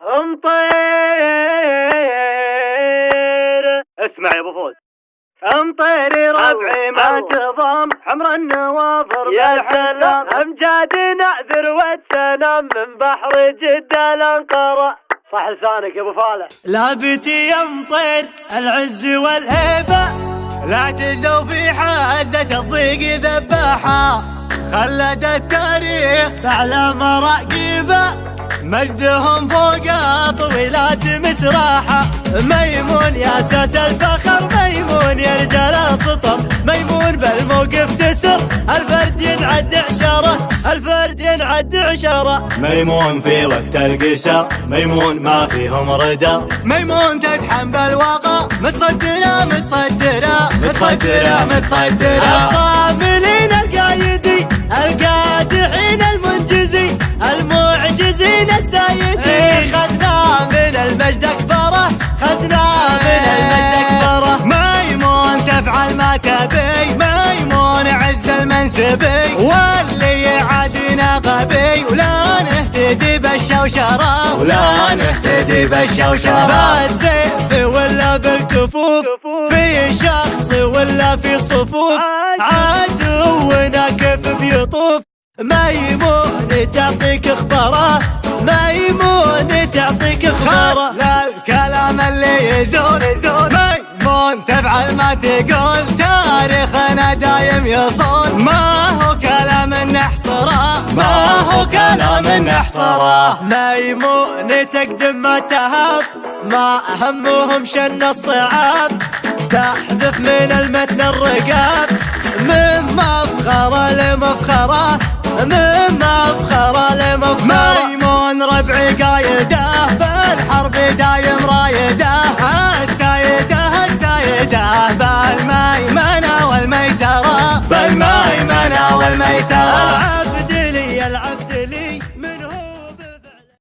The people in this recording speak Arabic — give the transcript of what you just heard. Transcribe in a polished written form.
امطير اسمع يا ابو فوز، امطيري ربعي ما تضام حمر النواظر يا سلام، امجاد نعذر واتسنم من بحر جدة الانقرة. صح لسانك يا ابو فالح. لابتي يمطر العز والهيبة، لا تجدوا في حزة الضيق ذباحة، خلد التاريخ فعل مراقبة، مجدهم فوق طويلات مسراحة. ميمون يا اساس الفخر، ميمون يا رجال السطر، ميمون بالموقف تسر، الفرد ينعد عشرة، الفرد ينعد عشرة. ميمون في وقت القشر، ميمون ما فيهم ردى، ميمون تدحم بالواقع، متصدرة متصدرة متصدرة متصدرة. الصاملين القايدي، القادحين المنجزي، المعجزين السايدين، خذنا من المجد اكبره، خذنا من المجد اكبره. ميمون تفعل ما تبي، ميمون عز المنسبي، واللي يعادينا غبي، ولا نهتدي بالشوشره، ولا نهتدي بالشوشرة. بالسيف ولا بالكفوف، في شخص ولا في صفوف، عدونا كيف بيطوف. ميمون تعطيك اخباره، ميمون تعطيك اخباره. لا الكلام اللي يزور، ميمون تفعل ما تقول، تاريخنا دايم يصون، ما هو كلام نحصره، ما هو كلام نحصره. ميمون تقدم ما تهاب، ما همهم شن الصعاب، تحذف من المتن الرقاب، من مفخرة لمفخرة، من مفخرة لمفخرة. ميمون ربعي قايده، بالحرب دايم رايده، السايده السايده، بالميمنة والميسرة، بالميمنة والميسرة.